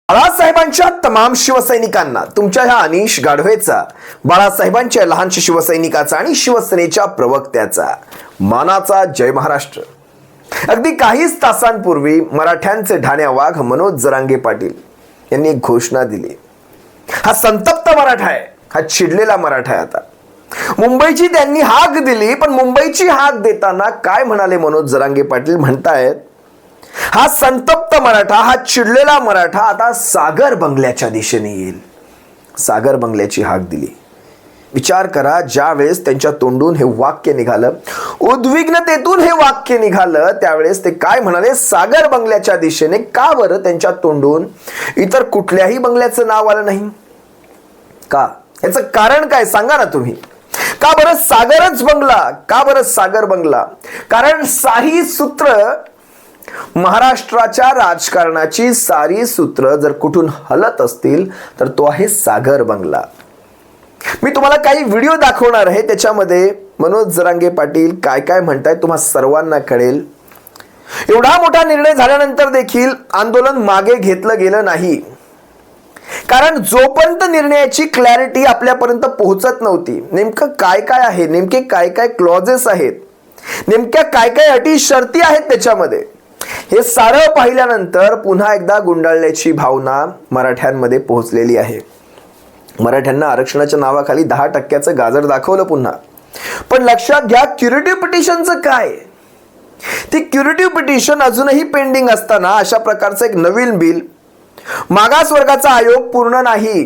बाळासाहेबांच्या तमाम शिवसैनिकांना तुमच्या ह्या अनिश गाढवेचा, बाळासाहेबांच्या लहानशा शिवसैनिकाचा आणि शिवसेनेच्या प्रवक्त्याचा मानाचा जय महाराष्ट्र। अगदी काहीच तासांपूर्वी मराठ्यांचे ढाण्या वाघ मनोज जरांगे पाटील यांनी एक घोषणा दिली। हा संतप्त मराठा आहे, हा चिडलेला मराठा आहे। आता मुंबईची त्यांनी हाक दिली, पण मुंबईची हाक देताना काय म्हणाले मनोज जरांगे पाटील? म्हणतायत हा संतप्त मराठा, हा चिडलेला मराठा आता सागर बंगल्याच्या दिशेने येईल। सागर बंगल्याची हाक दिली। विचार करा, ज्या वेळेस त्यांच्या तोंडून हे वाक्य निघालं, उद्विग्नतेतून हे वाक्य निघालं, त्यावेळेस ते काय म्हणाले? सागर बंगल्याच्या दिशेने। का बरं त्यांच्या तोंडून इतर कुठल्याही बंगल्याचं नाव आलं नाही? का? याचं कारण काय सांगा ना तुम्ही? का बरं सागरच बंगला? का बरं सागर बंगला? कारण सारी सूत्र, महाराष्ट्राच्या राजकारणाची सारी सूत्र जर कुठून हलत असतील तर तो आहे सागर बंगला। मी तुम्हाला काही व्हिडिओ दाखवणार आहे, त्याच्यामध्ये मनोज जरांगे पाटील काय काय म्हणतायत तुम्हा सर्वांना कळेल। एवढा मोठा निर्णय झाल्यानंतर देखील आंदोलन मागे घेतलं गेलं नाही, कारण जोपर्यंत निर्णयाची क्लॅरिटी आपल्यापर्यंत पोहोचत नव्हती, नेमकं काय काय आहे, नेमके काय काय क्लॉजेस आहेत, नेमक्या काय काय अटी शर्ती आहेत त्याच्यामध्ये, हे सारं पाहिल्यानंतर पुन्हा एकदा गुंडाळण्याची भावना मराठ्यांमध्ये पोहोचलेली आहे। मराठ्यांना आरक्षणाच्या नावाखाली 10% गाजर दाखवलं पुन्हा। पण लक्षात घ्या, क्युरेटिव्ह पिटिशनचं काय? ती क्युरेटिव्ह पिटिशन अजूनही पेंडिंग असताना अशा प्रकारचं एक नवीन बिल, मागासवर्गाचा आयोग पूर्ण नाही,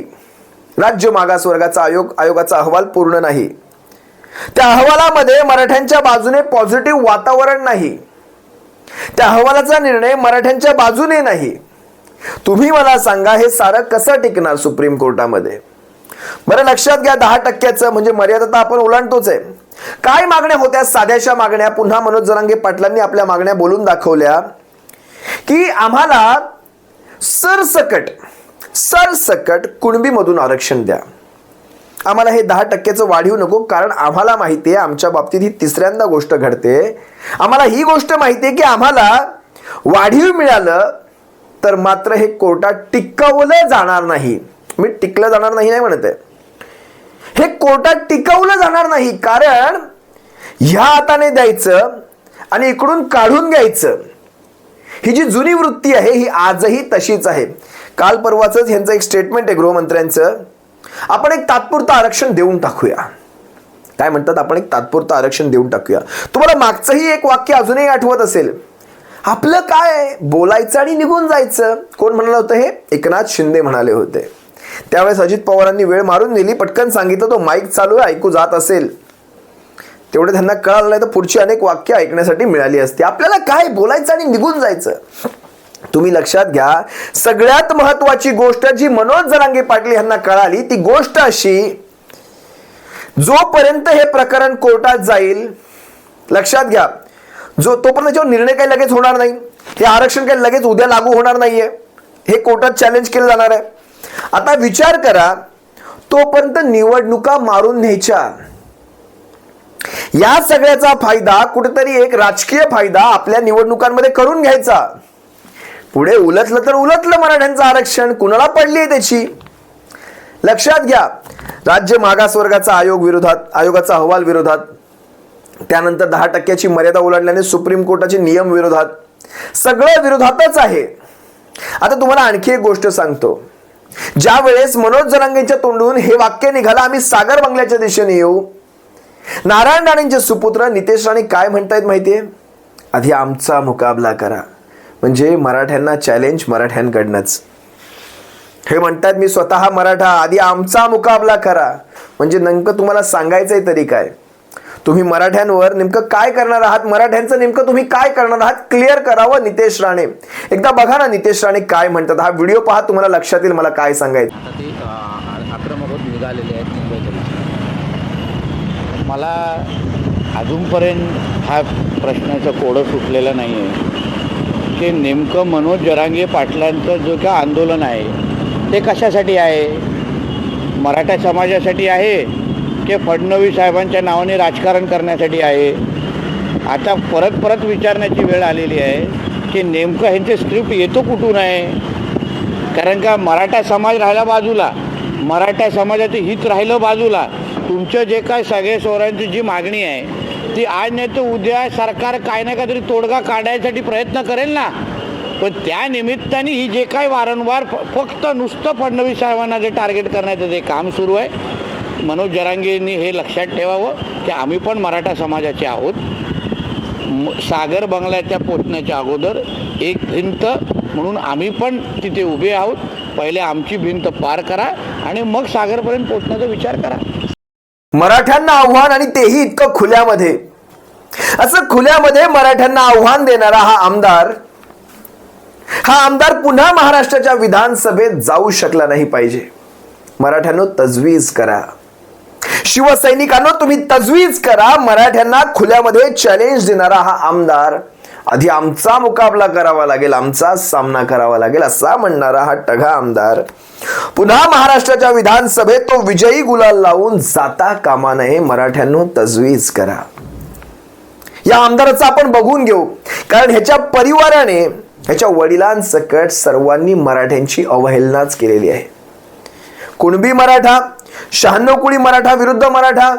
राज्य मागासवर्गाचा आयोगाचा अहवाल पूर्ण नाही, त्या अहवालामध्ये मराठ्यांच्या बाजूने पॉझिटिव्ह वातावरण नाही, त्या अहवालाचा निर्णय मराठ्यांच्या बाजूने नाही। तुम्ही मला सांगा, हे सारं कसं टिकणार सुप्रीम कोर्टामध्ये? बरं लक्षात घ्या, 10% म्हणजे मर्यादा तर आपण ओलांडतोच आहे। काय मागण्या होत्या? साध्याशा मागण्या। पुन्हा मनोज जरांगे पाटलांनी आपल्या मागण्या बोलून दाखवल्या की आम्हाला सरसकट कुणबीमधून आरक्षण द्या, आम्हाला हे 10% वाढीव नको, कारण आम्हाला माहिती आहे आमच्या बाबतीत ही तिसऱ्यांदा गोष्ट घडते। आम्हाला ही गोष्ट माहिती आहे की आम्हाला वाढीव मिळालं तर मात्र हे कोर्टात टिकवलं जाणार नाही। मी टिकलं जाणार नाही म्हणत आहे, हे कोर्टात टिकवलं जाणार नाही, कारण ह्या हाताने द्यायचं आणि इकडून काढून घ्यायचं, ही जी जुनी वृत्ती आहे ही आजही तशीच आहे। काल परवाच ह्यांचं एक स्टेटमेंट आहे गृहमंत्र्यांचं, आपण एक तात्पुरतं आरक्षण देऊन टाकूया। काय म्हणतात? आपण एक तात्पुरतं आरक्षण देऊन टाकूया। तुम्हाला मागचंही एक वाक्य अजूनही आठवत असेल, आपलं काय बोलायचं आणि निघून जायचं। कोण म्हणालं होतं हे? एकनाथ शिंदे म्हणाले होते। त्यावेळेस अजित पवारांनी वेळ मारून दिली, पटकन सांगितलं तो माईक चालू आहे, ऐकू जात असेल, तेवढे त्यांना कळालं नाही तर पुढची अनेक वाक्य ऐकण्यासाठी मिळाली असती। आपल्याला काय बोलायचं आणि निघून जायचं। तुम्ही लक्षात घ्या, सगळ्यात महत्वाची गोष्ट जी मनोज जरांगे पाटील यांना कळाली ती गोष्ट अशी, जोपर्यंत हे प्रकरण कोर्टात जाईल, लक्षात घ्या, तोपर्यंत त्याच्यावर निर्णय काही लगेच होणार नाही, हे आरक्षण काही लगेच उद्या लागू होणार नाहीये, हे कोर्टात चॅलेंज केलं जाणार आहे। आता विचार करा, तोपर्यंत निवडणुका मारून न्यायच्या, या सगळ्याचा फायदा कुठेतरी एक राजकीय फायदा आपल्या निवडणुकांमध्ये करून घ्यायचा। पुढे उलटलं तर उलटलं मराठ्यांचं आरक्षण, कुणाला पडली आहे त्याची? लक्षात घ्या, राज्य मागासवर्गाचा आयोगाचा अहवाल विरोधात, त्यानंतर 10% मर्यादा ओलांडल्याने सुप्रीम कोर्टाचे नियम विरोधात, सगळं विरोधातच आहे। आता तुम्हाला आणखी एक गोष्ट सांगतो, ज्या वेळेस मनोज जरांगेंच्या तोंडून हे वाक्य निघालं, आम्ही सागर बंगल्याच्या दिशेने येऊ, नारायण राणेंचे सुपुत्र नितेश राणे काय म्हणतायत माहितीये? आधी आमचा मुकाबला करा, म्हणजे मराठ्यांना चॅलेंज मराठ्यांकडनंच। हे म्हणतात मी स्वतः मराठा, आधी आमचा मुकाबला करा, म्हणजे नेमकं तुम्हाला सांगायचंय तरी काय? तुम्ही मराठ्यांवर नेमकं काय करणार आहात? मराठ्यांचं नेमकं तुम्ही काय करणार आहात? क्लिअर करावं नितेश राणे। एकदा बघा ना नितेश राणे काय म्हणतात, हा व्हिडिओ पहा, तुम्हाला लक्षात येईल मला काय सांगायचं। आक्रमक होत निघालेले आहेत मुंबईत। मला अजूनपर्यंत हा प्रश्नाचं कोडं सुटलेलं नाही आहे की नेमकं मनोज जरांगे पाटलांचं जो काय आंदोलन आहे ते कशासाठी आहे? मराठा समाजासाठी आहे की फडणवीस साहेबांच्या नावाने राजकारण करण्यासाठी आहे? आता परत विचारण्याची वेळ आलेली आहे की नेमकं ह्यांचे स्क्रिप्ट येतो कुठून आहे? कारण का मराठा समाज राहिला बाजूला, मराठा समाजाचं हित राहिलं बाजूला. तुमचं जे काय सगळे सोयऱ्यांची जी मागणी आहे ती आज नाही तर उद्या सरकार काय ना काहीतरी तोडगा काढायसाठी प्रयत्न करेल ना. पण त्या निमित्ताने ही जे काय वारंवार फक्त नुसतं फडणवीस साहेबांना जे टार्गेट करण्याचं जे काम सुरू आहे, मनोज जरांगेंनी हे लक्षात ठेवावं की आम्ही पण मराठा समाजाचे आहोत. सागर बंगल्याच्या पोचण्याच्या अगोदर एक भिंत म्हणून आम्ही पण तिथे उभे आहोत. पहिले आमची भिंत पार करा आणि मग सागरपर्यंत पोचण्याचा विचार करा. मराठ्यांना आव्हान, आणि तेही इतकं खुल्यामध्ये. असं खुल्यामध्ये मराठ्यांना आव्हान देणारा हा आमदार पुन्हा महाराष्ट्राच्या विधानसभेत जाऊ शकला नाही पाहिजे. मराठ्यांनो तजवीज करा, शिवसैनिकांनो तुम्ही तजवीज करा. मराठ्यांना खुल्यामध्ये चॅलेंज देणारा हा आमदार आधी आमचा मुकाबला करावा लागेल, आमचा सामना करावा लागेल असा म्हणणारा हा टघा आमदार पुन्हा महाराष्ट्राच्या विधानसभेत तो विजयी गुलाल लावून जाता कामा नये. मराठ्यांनो तजवीज करा. या आमदाराचं आपण बघून घेऊ, कारण ह्याच्या परिवाराने, ह्याच्या वडिलांसकट सर्वांनी मराठ्यांची अवहेलनाच केलेली आहे. कुणबी मराठा, 96 कुळी मराठा विरुद्ध मराठा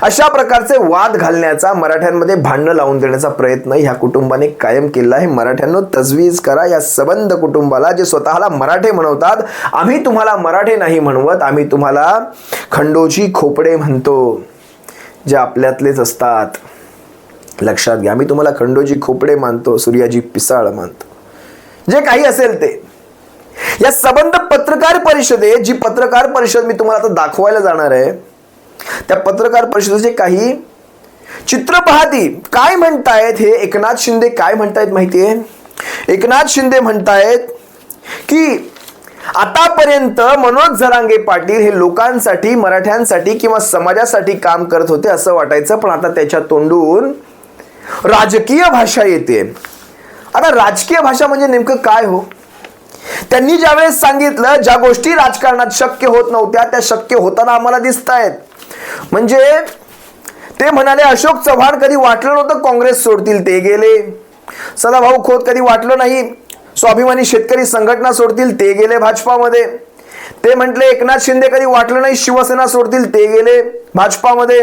अशा प्रकारचे वाद घालण्याचा, मराठ्यांमध्ये भांडणं लावून देण्याचा प्रयत्न ह्या कुटुंबाने कायम केला आहे. मराठ्यांनो तजवीज करा. या सबंध कुटुंबाला, जे स्वतःला मराठे म्हणवतात, आम्ही तुम्हाला मराठे नाही म्हणवत, आम्ही तुम्हाला खंडोजी खोपडे म्हणतो, जे आपल्यातलेच असतात. लक्षात घ्या, आम्ही तुम्हाला खंडोजी खोपडे मानतो, सूर्याजी पिसाळ मानतो, जे काही असेल ते. या सबंध पत्रकार परिषदेत, जी पत्रकार परिषद मी तुम्हाला आता दाखवायला जाणार आहे, त्या पत्रकार परिषदेचे काही चित्र पाहती. काय म्हणतायत हे एकनाथ शिंदे, काय म्हणतायत माहितीये? एकनाथ शिंदे म्हणतायत की आतापर्यंत मनोज जरांगे पाटील हे लोकांसाठी, मराठ्यांसाठी किंवा समाजासाठी काम करत होते असं वाटायचं, पण आता त्याच्या तोंडून राजकीय भाषा येते. आता राजकीय भाषा म्हणजे नेमकं काय हो? त्यांनी ज्यावेळेस सांगितलं ज्या गोष्टी राजकारणात शक्य होत नव्हत्या त्या शक्य होताना आम्हाला दिसत आहेत. म्हणजे ते म्हणाले अशोक चव्हाण कधी वाटलं नव्हतं काँग्रेस सोडतील, ते गेले. सदाभाऊ खोत कधी वाटलं नाही स्वाभिमानी शेतकरी संघटना सोडतील, ते गेले भाजपामध्ये. ते म्हटले एकनाथ शिंदे कधी वाटलं नाही शिवसेना सोडतील, ते गेले भाजपामध्ये.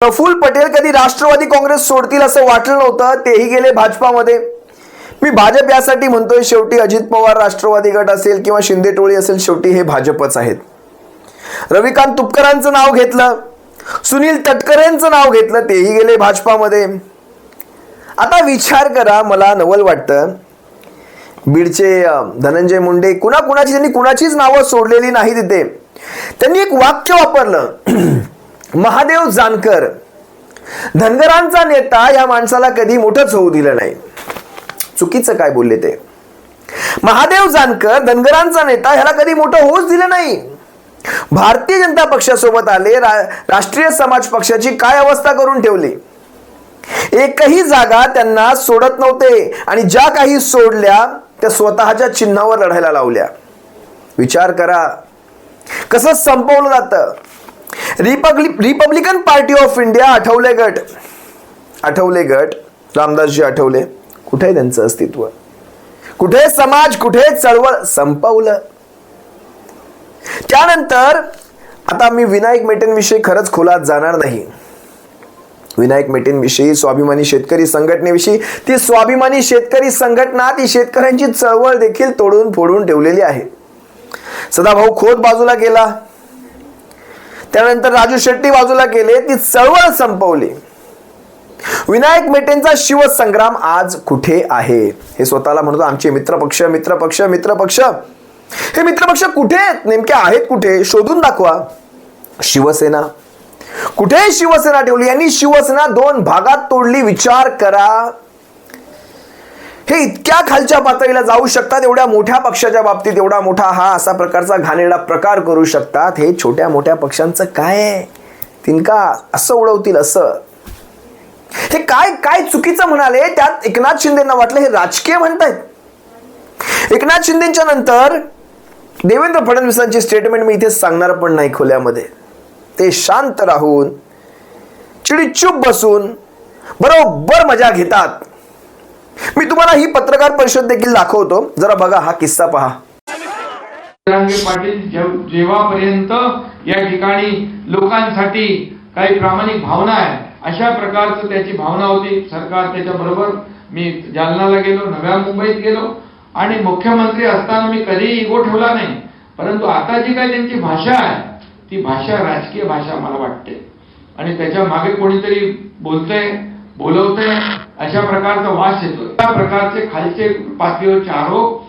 प्रफुल्ल पटेल कधी राष्ट्रवादी काँग्रेस सोडतील असं वाटलं नव्हतं, तेही गेले भाजपामध्ये. मी भाजप यासाठी म्हणतोय, शेवटी अजित पवार राष्ट्रवादी गट असेल किंवा शिंदे टोळी असेल, शेवटी हे भाजपच आहेत. रविकांत तुपकरांचं नाव घेतलं, सुनील तटकरेंचं नाव घेतलं, तेही गेले भाजपामध्ये. आता विचार करा, मला नवल वाटतं बीडचे धनंजय मुंडे, कुणाची त्यांनी कुणाचीच नावं सोडलेली नाही तिथे. त्यांनी एक वाक्य वापरलं, महादेव जानकर धनगरांचा नेता, या माणसाला कधी मोठंच होऊ दिलं नाही. चुकीचं काय बोलले ते? महादेव जानकर धनगरांचा नेता, ह्याला कधी मोठं होऊच दिलं नाही. भारतीय जनता पक्षासोबत आले, राष्ट्रीय समाज पक्षाची काय अवस्था करून ठेवली. एकही जागा त्यांना सोडत नव्हते, आणि ज्या काही सोडल्या त्या स्वतःच्या चिन्हावर लढायला लावल्या. विचार करा कसं संपवलं जातं. Republican party of India, Athawale गट, रामदासजी आठवले, कुठे त्यांचं अस्तित्व? कुठे समाज, कुठे चळवळ? संपवलं. त्यानंतर आता मी विनायक मेटेंविषयी खरंच खोलात जाणार नाही. विनायक मेटेंविषयी, स्वाभिमानी शेतकरी संघटनेविषयी, ती स्वाभिमानी शेतकरी संघटना, ती शेतकऱ्यांची चळवळ देखील तोडून फोडून ठेवलेली आहे. सदाभाऊ खोत बाजूला गेला, त्यानंतर राजू शेट्टी बाजूला गेले, ती चळवळ संपवली. विनायक मेटेंचा शिवसंग्राम आज कुठे आहे? हे स्वतःला म्हणतो आमचे मित्रपक्ष. हे मित्रपक्ष कुठे आहेत? नेमके आहेत कुठे? शोधून दाखवा. शिवसेना कुठे? शिवसेना ठेवली. यांनी शिवसेना 2 भागात तोडली. विचार करा, हे इतक्या खालच्या पातळीला जाऊ शकतात, एवढ्या मोठ्या पक्षाच्या बाबतीत एवढा मोठा हा असा प्रकारचा घाणेरडा प्रकार करू शकतात. हे छोट्या मोठ्या पक्षांचं काय आहे? तिनका असं उडवतील असं. हे काय चुकीचं म्हणाले? त्यात एकनाथ शिंदेंना वाटलं हे राजकीय म्हणतायत. एकनाथ शिंदेच्या नंतर देवेंद्र फडणवीसांची स्टेटमेंट मी इथे सांगणार पण नाही खोल्यामध्ये. ते शांत राहून, चिडीचूप बसून बरोबर मजा घेतात. मी तुम्हाला ही पत्रकार परिषद देखील दाखवतो, जरा बघा, हा किस्सा पहा. जरांगे पाटील जेव्हापर्यंत या ठिकाणी लोकांसाठी काही प्रामाणिक भावना आहे अशा प्रकारचं त्याची भावना होती. सरकार त्याच्याबरोबर मी जालनाला गेलो, नव्या मुंबईत गेलो आणि मुख्यमंत्री असताना मी कधीही इगो ठेवला नाही. परंतु आता जी काही त्यांची भाषा आहे ती भाषा राजकीय भाषा मला वाटते आणि त्याच्या मागे कोणीतरी बोलतंय, बोलवतंय अशा प्रकारचा वास येतो. त्या प्रकारचे खालचे पातळीवरचे आरोप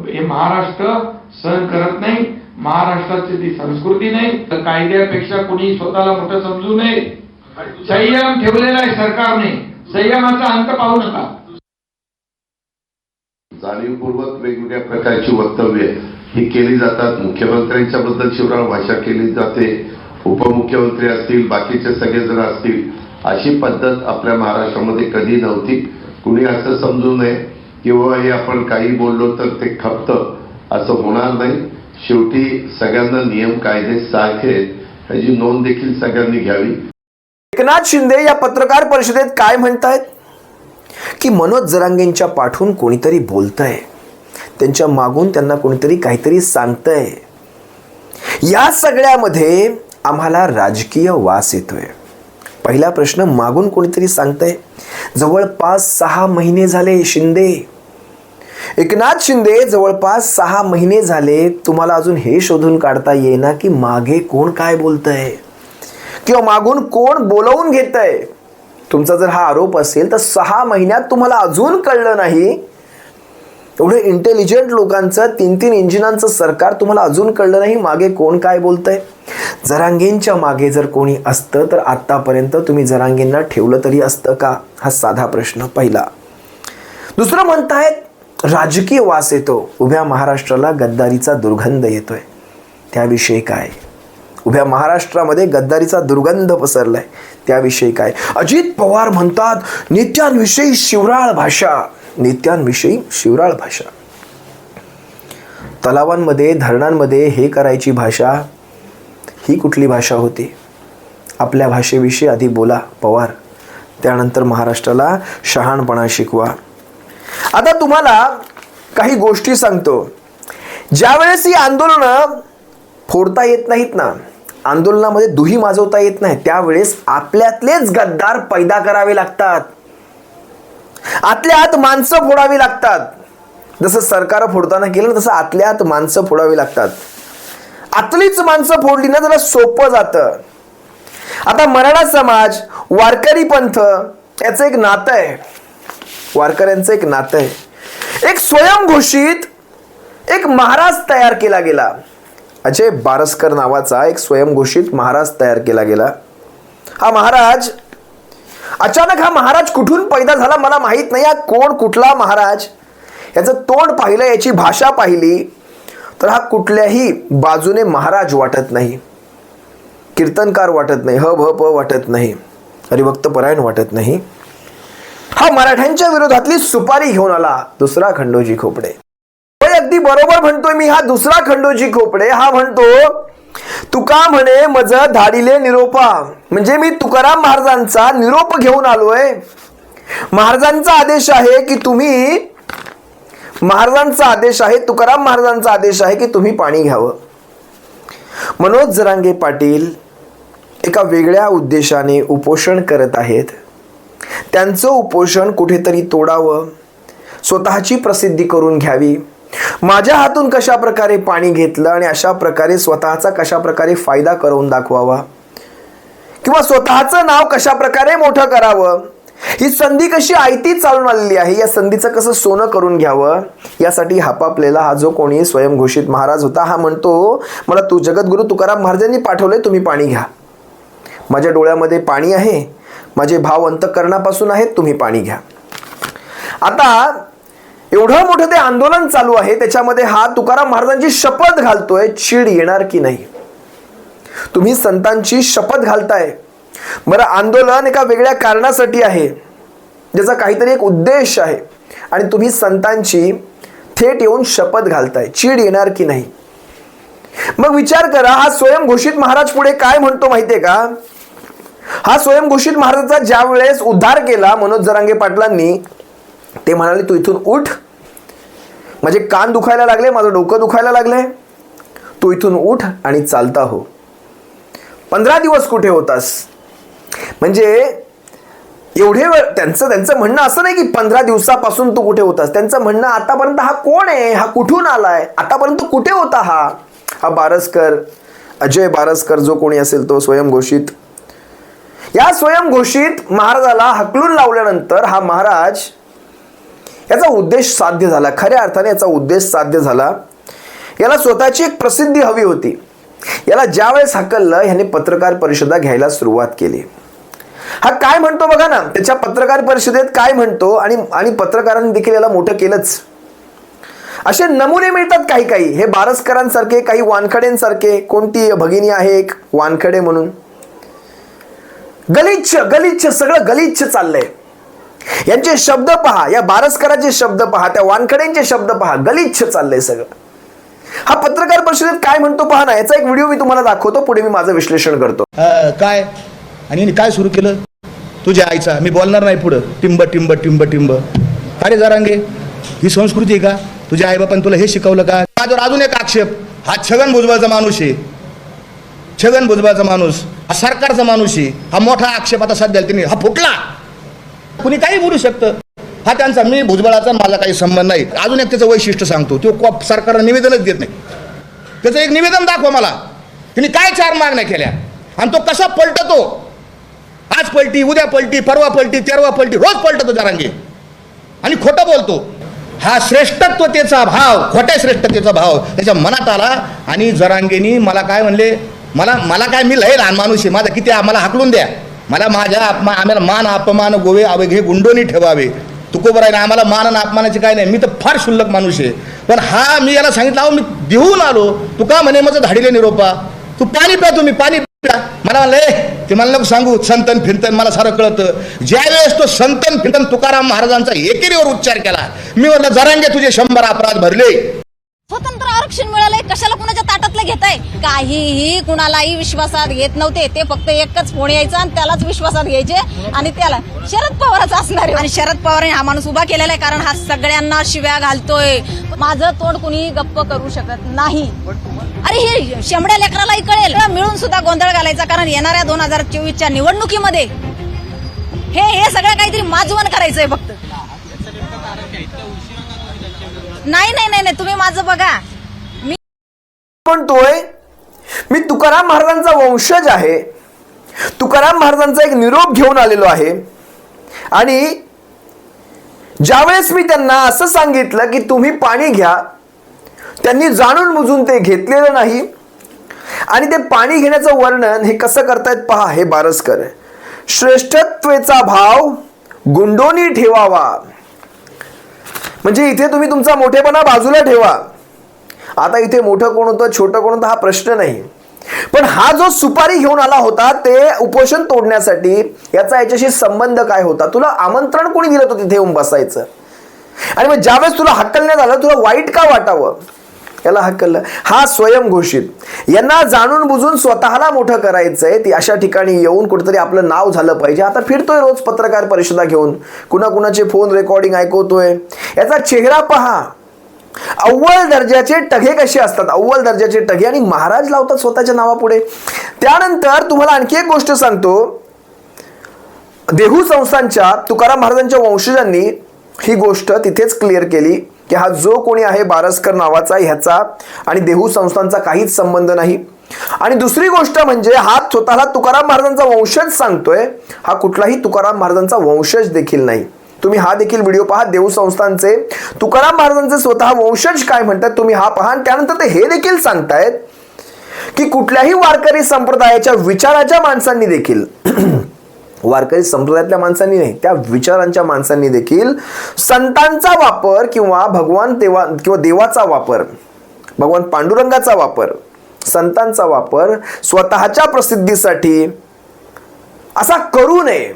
हे महाराष्ट्र सहन करत नाही. महाराष्ट्राची ती संस्कृती नाही. तर कायद्यापेक्षा कोणी स्वतःला मोठं समजू नये. संयम ठेवलेला आहे सरकारने. संयमाचा अंत पाहू नका. जाणीवपूर्वक वेगवेगळ्या प्रकारची वक्तव्ये ही केली जातात. मुख्यमंत्र्यांच्या बद्दल शिवराळ भाषा केली जाते. उपमुख्यमंत्री असतील, बाकीचे सगळेजण असतील, अशी पद्धत आपल्या महाराष्ट्रामध्ये कधी नव्हती. कुणी असं समजू नये किंवा हे आपण काही बोललो तर ते खपतं, असं होणार नाही. शेवटी सगळ्यांना नियम कायदे सारखे आहेत ह्याची नोंद देखील सगळ्यांनी घ्यावी. एकनाथ शिंदे या पत्रकार परिषदेत काय म्हणतायत की मनोज जरांगेंच्या पाठून कोणीतरी बोलतंय, त्यांच्या मागून त्यांना कोणीतरी काहीतरी सांगतंय. या सगळ्यामध्ये आम्हाला राजकीय वास येतोय. पहिला प्रश्न, मागून कोणीतरी सांगतंय. जवळपास 6 महिने झाले शिंदे, एकनाथ शिंदे, जवळपास 6 महिने झाले. तुम्हाला अजून हे शोधून काढता येईना की मागे कोण काय बोलतंय किंवा मागून कोण बोलवून घेतंय. तुमचा जर हा आरोप असेल तर 6 महिन्यात तुम्हाला अजून कळलं नाही. एवढे इंटेलिजंट लोकांचं 3-3 इंजिनांचं सरकार, तुम्हाला अजून कळलं नाही मागे कोण काय बोलतंय. जरांगेंच्या मागे जर कोणी असतं तर आतापर्यंत तुम्ही जरांगेंना ठेवलं तरी असतं का, हा साधा प्रश्न पहिला. दुसरं म्हणतायत राजकीय वास येतो. उभ्या महाराष्ट्राला गद्दारीचा दुर्गंध येतोय, त्याविषयी काय. उभ्या महाराष्ट्रामध्ये गद्दारीचा दुर्गंध पसरलाय, त्याविषयी काय. अजित पवार म्हणतात नेत्यांविषयी शिवराळ भाषा, नेत्यांविषयी शिवराळ भाषा. तलावांमध्ये, धरणांमध्ये हे करायची भाषा ही कुठली भाषा होती. आपल्या भाषेविषयी आधी बोला पवार, त्यानंतर महाराष्ट्राला शहाणपणा शिकवा. आता तुम्हाला काही गोष्टी सांगतो. ज्यावेळेस ही आंदोलनं फोडता येत नाहीत ना, आंदोलनामध्ये दुही माजवता येत नाही, त्यावेळेस आपल्यातलेच गद्दार पैदा करावे लागतात. आतल्या आत माणसं फोडावी लागतात. जसं सरकार फोडताना केलं तसं आतल्या आत माणसं फोडावी लागतात. आतलीच माणसं फोडली ना जरा सोपं जातं. आता मराठा समाज, वारकरी पंथ याचं एक नातं आहे, वारकऱ्यांचं एक नातं आहे. एक स्वयंघोषित एक महाराज तयार केला गेला. अजय बारसकर नावाचा एक स्वयंघोषित महाराज तयार केला गेला. हा महाराज अचानक, हा महाराज कुठून पैदा झाला मला माहित नाही. हा कोण, कुठला महाराज, याचं तोंड पाहिलं, याची भाषा पाहिली तर हा कुठल्याही बाजूने महाराज वाटत नाही. कीर्तनकार वाटत नाही, ह भ प वाटत नाही, हरिभक्तपरायण वाटत नाही. हा मराठ्यांच्या विरोधातली सुपारी घेऊन आला दुसरा खंडोजी खोपडे. अगदी बरोबर म्हणतोय मी. हा दुसरा खंडोजी खोपडे हा म्हणतो तुका म्हणे मज धाडिले निरोपा, म्हणजे मी तुकाराम महाराजांचा निरोप घेऊन आलोय. महाराजांचा आदेश आहे की तुम्ही, महाराजांचा आदेश आहे, तुकाराम महाराजांचा आदेश आहे की तुम्ही पाणी घ्यावं. मनोज जरांगे पाटील एका वेगळ्या उद्देशाने उपोषण करत आहेत. त्यांचं उपोषण कुठेतरी तोडावं, स्वतःची प्रसिद्धी करून घ्यावी. माझ्या हातून कशा प्रकारे पाणी घेतलं आणि अशा प्रकारे स्वतःचा कशा प्रकारे फायदा करून दाखवावा किंवा स्वतःचं नाव कशा प्रकारे मोठं करावं, ही संधी कशी आयती चालून आलेली आहे, या संधीचं कसं सोनं करून घ्यावं, यासाठी हापापलेला हा जो कोणी स्वयंघोषित महाराज होता हा म्हणतो मला तू जगद्गुरु तुकाराम महाराजांनी पाठवले, तुम्ही पाणी घ्या. माझ्या डोळ्यामध्ये पाणी आहे, माझे भाव अंतःकरणापासून आहेत, तुम्ही पाणी घ्या. आता एवढं मोठं ते आंदोलन चालू आहे, त्याच्यामध्ये हा तुकाराम महाराजांची शपथ घालतोय. चीड येणार की नाही. तुम्ही संतांची शपथ घालताय, बरं आंदोलन एका वेगळ्या कारणासाठी आहे, ज्याचा काहीतरी एक उद्देश आहे, आणि तुम्ही संतांची थेट येऊन शपथ घालताय. चीड येणार की नाही. मग विचार करा, हा स्वयंघोषित महाराज पुढे काय म्हणतो माहितीये का. हा स्वयंघोषित महाराजांचा ज्या वेळेस उद्धार केला मनोज जरांगे पाटलांनी, ते म्हणाले तू इथून उठ, माझे कान दुखायला लागले, माझं डोकं दुखायला लागलंय, तू इथून उठ आणि चालता हो. 15 दिवस कुठे होतास? म्हणजे एवढे वेळ त्यांचं म्हणणं असं नाही की 15 दिवसापासून तू कुठे होतास. त्यांचं म्हणणं आतापर्यंत हा कोण आहे, हा कुठून आलाय, आतापर्यंत कुठे होता हा बारसकर, अजय बारसकर जो कोणी असेल तो स्वयंघोषित. या स्वयंघोषित महाराजाला हकलून लावल्यानंतर हा महाराज, याचा उद्देश साध्य झाला. खऱ्या अर्थाने याचा उद्देश साध्य झाला. याला स्वतःची एक प्रसिद्धी हवी होती. याला ज्या वेळेस हकललं, ह्याने पत्रकार परिषदा घ्यायला सुरुवात केली. हा काय म्हणतो बघा ना, त्याच्या पत्रकार परिषदेत काय म्हणतो, आणि पत्रकारांनी देखील याला मोठं केलंच. असे नमुने मिळतात काही काही. हे बारसकरांसारखे, काही वानखडेंसारखे. कोणती भगिनी आहे एक वानखडे म्हणून, गलिच्छ सगळं गलिच्छ चाललंय. यांचे शब्द पहा, या बारसकरांचे शब्द पहा, त्या वानखडेंचे शब्द पहा, गलिच्छ चाललंय सगळं. हा पत्रकार परिषदेत काय म्हणतो पहा ना. याचा एक व्हिडिओ मी तुम्हाला दाखवतो, पुढे मी माझं विश्लेषण करतो. काय आणि काय सुरू केलं तुझ्या आईचा, मी बोलणार नाही पुढं. टिंब टिंब टिंब टिंब. अरे जरांगे, ही संस्कृती आहे का? तुझ्या आईबापांनी तुला हे शिकवलं का? माझ्यावर अजून एक आक्षेप, हा छगन भुजबळचा माणूस आहे. छगन भुजबळचा माणूस हा सरकारचा माणूस आहे. हा मोठा आक्षेप आता सध्या त्यांनी हा फुटला. कुणी काही बोलू शकतं. हा त्यांचा, मी भुजबळाचा माझा काही संबंध नाही. अजून एक त्याचं वैशिष्ट्य सांगतो, तो सरकारला निवेदनच देत नाही. त्याचं एक निवेदन दाखवा मला, त्यांनी काय 4 मागण्या केल्या आणि तो कसा पलटतो. आज पलटी, उद्या पलटी, परवा पलटी, तेरवा पलटी, रोज पलटतो जरांगे आणि खोटं बोलतो. हा श्रेष्ठत्वतेचा भाव, खोट्या श्रेष्ठतेचा भाव त्याच्या मनात आला. आणि जरांगेनी मला काय म्हणले, मला काय, मी लय लहान माणूस आहे, माझा किती, मला हाकलून द्या, मला माझ्या आम्हाला मान अपमान गोवे हे गुंडोनी ठेवावे. तुकोबर आहे ना, आम्हाला मान आणि अपमानाची काय नाही, मी तर फार शुल्लक माणूस आहे. पण हा, मी याला सांगितलं, अहो मी देऊन आलो, तू का म्हणे माझं धाडीले निरोपा, तू पाणी प्या, तुम्ही पाणी प्या. मला म्हणलं ते मला नको सांगू, संतन फिरतन मला सारं कळतं. ज्या वेळेस तो संतन फिरतन तुकाराम महाराजांचा एकेरीवर उच्चार केला, मी म्हणलं जरांगे तुझे 100 अपराध भरले. स्वतंत्र आरक्षण मिळालंय, कशाला कुणाच्या ताटातलं घेताय? काहीही कुणालाही विश्वासात घेत नव्हते. ते फक्त एकच फोन यायचा आणि त्यालाच विश्वासात घ्यायचे आणि त्याला शरद पवारच असणार आहे. आणि शरद पवारने हा माणूस उभा केलेला आहे, कारण हा सगळ्यांना शिव्या घालतोय. माझं तोंड कुणी गप्प करू शकत नाही. अरे हे शेंबड्या लेकरालाही कळेल, मिळून सुद्धा गोंधळ घालायचा. कारण येणाऱ्या 2024च्या निवडणुकीमध्ये हे सगळं काहीतरी माजवण करायचंय फक्त. नाही, तुम्ही माझं बघा. मी म्हणतोय मी तुकाराम महाराजांचा वंशज आहे, तुकाराम महाराजांचा एक निरोप घेऊन आलेलो आहे. आणि ज्यावेळेस मी त्यांना असं सांगितलं की तुम्ही पाणी घ्या, त्यांनी जाणून बुजून ते घेतलेलं नाही. आणि ते पाणी घेण्याचं वर्णन हे कसं करतायत पहा हे बारसकर. श्रेष्ठत्वेचा भाव गुंडोनी ठेवावा. म्हणजे इथे तुम्ही तुमचा मोठेपणा बाजूला ठेवा. आता इथे मोठं कोण होतं, छोटं कोण होतं हा प्रश्न नाही. पण हा जो सुपारी घेऊन आला होता ते उपोषण तोडण्यासाठी, याच्याशी संबंध काय होता? तुला आमंत्रण कोणी दिलं होतं तिथे येऊन बसायचं? आणि मग ज्यावेळेस तुला हकलण्यात आलं, तुला वाईट का वाटावं? याला हकललं. हा स्वयंघोषित, यांना जाणून बुजून स्वतःला मोठं करायचंय. ती अशा ठिकाणी येऊन कुठेतरी आपलं नाव झालं पाहिजे. आता फिरतोय रोज पत्रकार परिषदा घेऊन, कुणाकुणाचे फोन रेकॉर्डिंग ऐकवतोय. याचा चेहरा पहा. अव्वल दर्जाचे टघे कसे असतात, अव्वल दर्जाचे टघे. आणि महाराज लावतात स्वतःच्या नावापुढे. त्यानंतर तुम्हाला आणखी एक गोष्ट सांगतो. देहू संस्थांच्या तुकाराम महाराजांच्या वंशजांनी ही गोष्ट तिथेच क्लिअर केली की हा जो कोणी आहे बारसकर नावाचा, ह्याचा आणि देहू संस्थांचा काहीच संबंध नाही. आणि दुसरी गोष्ट म्हणजे हा स्वतःला तुकाराम महाराजांचा वंशज सांगतोय, हा कुठलाही तुकाराम महाराजांचा वंशज देखील नाही. तुम्ही हा देखील व्हिडिओ पहा. देहू संस्थांचे तुकाराम महाराजांचे स्वतः वंशज काय म्हणतात तुम्ही हा पहा. आणि त्यानंतर ते हे देखील सांगतायत की कुठल्याही वारकरी संप्रदायाच्या विचाराच्या माणसांनी देखील वारकरी संप्रदायातल्या माणसांनी नाही, त्या विचारांच्या माणसांनी देखील संतांचा वापर किंवा देवाचा वापर, भगवान पांडुरंगाचा वापर, संतांचा वापर स्वतःच्या प्रसिद्धीसाठी असा करू नये.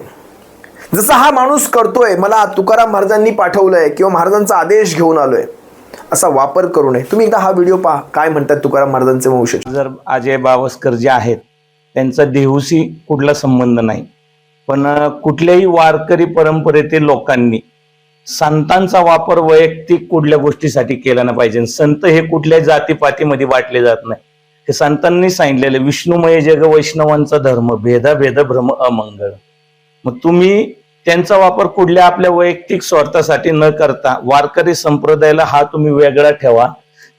जसा हा माणूस करतोय, मला तुकाराम महाराजांनी पाठवलंय किंवा महाराजांचा आदेश घेऊन आलोय, असा वापर करू नये. तुम्ही एकदा हा व्हिडिओ पहा, काय म्हणतात तुकाराम महाराजांचे वंशज. जर अजय बावस्कर जे आहेत त्यांचा देहूशी कुठला संबंध नाही, पण कुठल्याही वारकरी परंपरेतील लोकांनी संतांचा वापर वैयक्तिक कुठल्या गोष्टीसाठी केला नाही पाहिजे. संत हे कुठल्याही जातीपातीमध्ये वाटले जात नाही. हे संतांनी सांगितलेले विष्णुमय जग वैष्णवांचा धर्म भेद भ्रम अमंगळ. मग तुम्ही त्यांचा वापर कुठल्या आपल्या वैयक्तिक स्वार्थासाठी न करता वारकरी संप्रदायाला हा तुम्ही वेगळा ठेवा.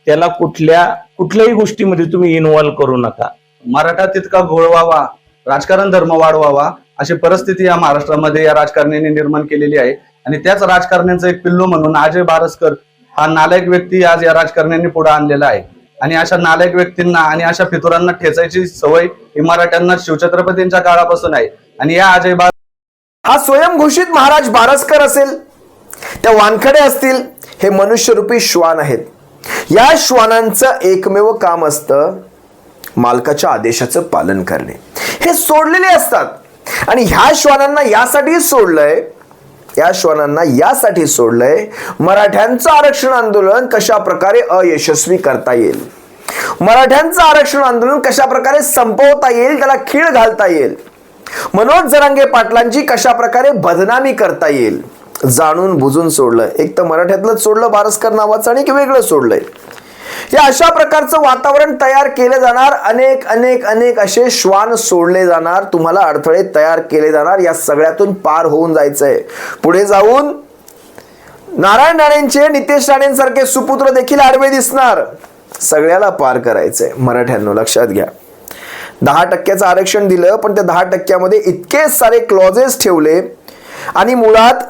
त्याला कुठल्याही गोष्टीमध्ये तुम्ही इन्व्हॉल्व करू नका. मराठा तितका घोळ व्हावा, राजकारण धर्म वाढवावा अशी परिस्थिती या महाराष्ट्रामध्ये या राजकारण्यांनी निर्माण केलेली आहे. आणि त्याच राजकारण्यांचं एक पिल्लू म्हणून अजय बारसकर हा नालायक व्यक्ती आज या राजकारण्यांनी पुढे आणलेला आहे. आणि अशा नालायक व्यक्तींना आणि अशा फितुरांना ठेचायची सवय ही मराठ्यांना शिवछत्रपतींच्या काळापासून आहे. आणि या अजय हा स्वयंघोषित महाराज बारसकर असेल, त्या वानखडे असतील, हे मनुष्यरूपी श्वान आहेत. या श्वानांचं एकमेव काम असतं मालकाच्या आदेशाचं पालन करणे. हे सोडलेले असतात. आणि ह्या श्वानांना यासाठी सोडलंय मराठ्यांचं आरक्षण आंदोलन कशा प्रकारे अयशस्वी करता येईल, मराठ्यांचं आरक्षण आंदोलन कशा प्रकारे संपवता येईल, त्याला खीळ घालता येईल, मनोज जरांगे पाटलांची कशा प्रकारे बदनामी करता येईल, जाणून बुजून सोडलं. एक तर मराठ्यातलंच सोडलं बारसकर नावाचं आणि वेगळं सोडलंय. या अशा प्रकारचं वातावरण तयार केलं जाणार. अनेक असे श्वान सोडले जाणार. तुम्हाला अडथळे तयार केले जाणार. या सगळ्यातून पार होऊन जायचंय. पुढे जाऊन नारायण राणेंचे, नितेश राणेंसारखे सुपुत्र देखील आडवे दिसणार. सगळ्याला पार करायचंय. मराठ्यांनो लक्षात घ्या, 10% आरक्षण दिलं, पण त्या 10%मध्ये इतके सारे क्लॉजेस ठेवले. आणि मुळात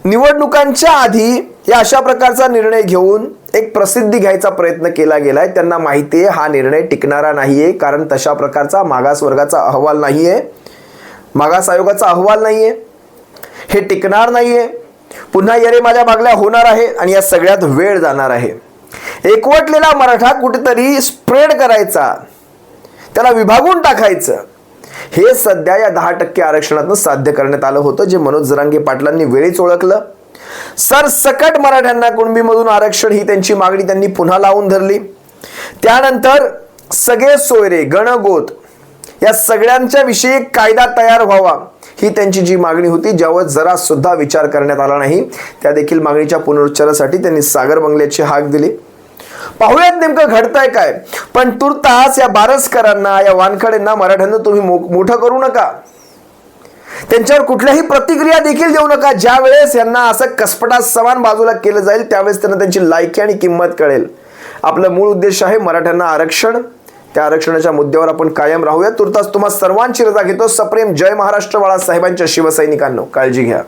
निवडणुकांच्या आधी या अशा प्रकारचा निर्णय घेऊन एक प्रसिद्धी घ्यायचा प्रयत्न केला गेलाय. त्यांना माहिती आहे हा निर्णय टिकणारा नाहीये, कारण तशा प्रकारचा मागासवर्गाचा अहवाल नाहीये, मागास आयोगाचा अहवाल नाहीये, हे टिकणार नाहीये. पुन्हा येरे माझ्या मागल्या होणार आहे आणि या सगळ्यात वेळ जाणार आहे. एकवटलेला मराठा कुठेतरी स्प्रेड करायचा, त्याला विभागून टाकायचं, हे सध्या या 10% आरक्षणातून साध्य करण्यात आलं होतं, जे मनोज जरांगे पाटलांनी वेळीच ओळखलं. सरसकट मराठ्यांना कुणबीमधून आरक्षण ही त्यांची मागणी त्यांनी पुन्हा लावून धरली. त्यानंतर सगळे सोयरे गणगोत या सगळ्यांच्या विषयी कायदा तयार व्हावा ही त्यांची जी मागणी होती, ज्यावर जरा सुद्धा विचार करण्यात आला नाही. त्या देखील मागणीच्या पुनरुच्चारासाठी त्यांनी सागर बंगल्याची हाक दिली. पाहूयात नेमकं घडतंय काय. पण तुर्तास या बारसकरांना, या वानखडेंना मराठ्यांना तुम्ही मोठं करू नका. त्यांच्यावर कुठल्याही प्रतिक्रिया देखील देऊ नका. ज्या वेळेस यांना असं कसपटात समान बाजूला केलं जाईल त्यावेळेस त्यांना त्यांची लायकी आणि किंमत कळेल. आपलं मूळ उद्देश आहे मराठ्यांना आरक्षण. त्या आरक्षणाच्या मुद्द्यावर आपण कायम राहूया. तुर्तास तुम्हा सर्वांची रजा घेतो. सप्रेम जय महाराष्ट्र बाळासाहेबांच्या शिवसैनिकांनो, काळजी घ्या.